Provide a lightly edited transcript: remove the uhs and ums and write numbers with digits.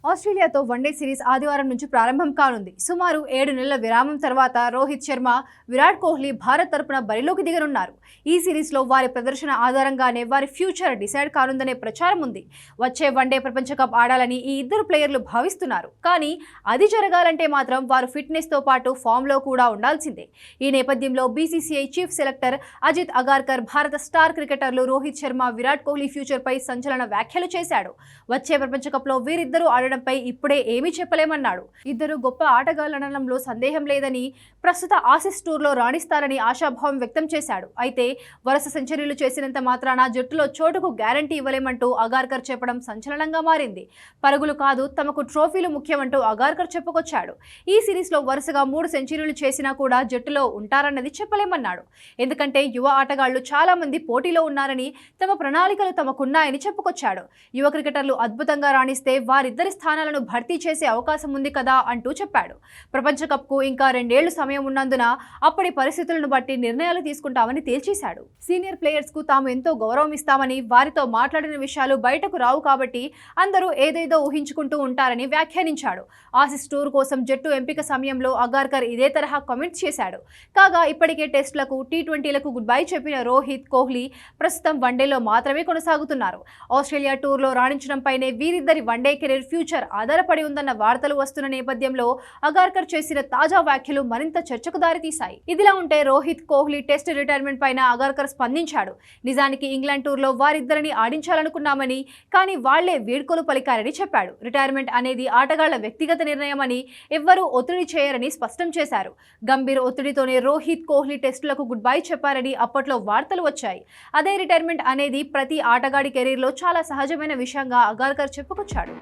ఆస్ట్రేలియాతో one day series ఆదివారం నుంచి ప్రారంభం కానుంది. సుమారు 7 నెలల విరామం తర్వాత రోహిత్ శర్మ, విరాట్ కోహ్లీ భారత్ తరపున బరిలోకి దిగనున్నారు. ఈ సిరీస్లో వారి ప్రదర్శన ఆధారంగానే వారి ఫ్యూచర్ డిసైడ్ కానుందనే ప్రచారం ఉంది. వచ్చే వన్డే ప్రపంచ కప్ ఆడాలని ఈ ఇద్దరు ప్లేయర్లు భావిస్తున్నారు. కానీ అది జరగాలంటే మాత్రం వారు ఫిట్నెస్తో పాటు ఫామ్లో కూడా ఉండాల్సిందే. ఈ నేపథ్యంలో BCCI chief selector Ajit Agarkar భారత స్టార్ క్రికెటర్లు రోహిత్ శర్మ, విరాట్ కోహ్లీ ఫ్యూచర్పై సంచలన వ్యాఖ్యలు చేశాడు. వచ్చే ప్రపంచ కప్లో వీరిద్దరూ పై ఇప్పుడే ఏమీ చెప్పలేమన్నాడు. ఇద్దరు గొప్ప ఆటగాళ్లనడంలో సందేహం లేదని, ప్రస్తుత ఆసీస్ టూర్లో రాణిస్తారని ఆశాభావం వ్యక్తం చేశాడు. అయితే వరుస సెంచరీలు చేసినంత మాత్రాన జట్టులో చోటుకు గ్యారంటీ ఇవ్వలేమంటూ అగార్కర్ చెప్పడం సంచలనంగా మారింది. పరుగులు కాదు, తమకు ట్రోఫీలు ముఖ్యమంటూ అగార్కర్ చెప్పుకొచ్చాడు. ఈ సిరీస్లో వరుసగా 3 సెంచరీలు చేసినా కూడా జట్టులో ఉంటారన్నది చెప్పలేమన్నాడు. ఎందుకంటే యువ ఆటగాళ్లు చాలా మంది పోటీలో ఉన్నారని, తమ ప్రణాళికలు తమకున్నాయని చెప్పుకొచ్చాడు. యువ క్రికెటర్లు అద్భుతంగా రాణిస్తే వారిద్దరి స్థానాలను భర్తీ చేసే అవకాశం ఉంది కదా అంటూ చెప్పాడు. ప్రపంచ కప్కు ఇంకా 2 ఏళ్లు సమయం ఉన్నందున అప్పటి పరిస్థితులను బట్టి నిర్ణయాలు తీసుకుంటామని తేల్చేశాడు. సీనియర్ ప్లేయర్స్ కు తాము ఎంతో గౌరవం ఇస్తామని, వారితో మాట్లాడిన విషయాలు బయటకు రావు కాబట్టి అందరూ ఏదేదో ఊహించుకుంటూ ఉంటారని వ్యాఖ్యానించాడు. ఆసీస్ టూర్ కోసం జట్టు ఎంపిక సమయంలో అగార్కర్ ఇదే తరహా కామెంట్స్ చేశాడు. కాగా ఇప్పటికే టెస్టులకు, టీ20లకు గుడ్ బై చెప్పిన రోహిత్, కోహ్లీ ప్రస్తుతం వన్డేలో మాత్రమే కొనసాగుతున్నారు. ఆస్ట్రేలియా టూర్లో రాణించడంపైనే వీరిద్దరి వన్డే కెరీర్ ఫ్యూచర్ ఆధారపడి ఉందన్న వార్తలు వస్తున్న నేపథ్యంలో అగార్కర్ చేసిన తాజా వ్యాఖ్యలు మరింత చర్చకు దారితీశాయి. ఇదిలా ఉంటే రోహిత్, కోహ్లీ టెస్ట్ రిటైర్మెంట్ పైన అగార్కర్ స్పందించాడు. నిజానికి ఇంగ్లాండ్ టూర్లో వారిద్దరిని ఆడించాలనుకున్నామని, కానీ వాళ్లే వీడ్కోలు పలికారని చెప్పాడు. రిటైర్మెంట్ అనేది ఆటగాళ్ల వ్యక్తిగత నిర్ణయమని, ఎవ్వరూ ఒత్తిడి చేయరని స్పష్టం చేశారు. గంభీర్ ఒత్తిడితోనే రోహిత్, కోహ్లీ టెస్టులకు గుడ్ బై చెప్పారని అప్పట్లో వార్తలు వచ్చాయి. అదే రిటైర్మెంట్ అనేది ప్రతి ఆటగాడి కెరీర్లో చాలా సహజమైన విషయంగా అగార్కర్ చెప్పుకొచ్చాడు.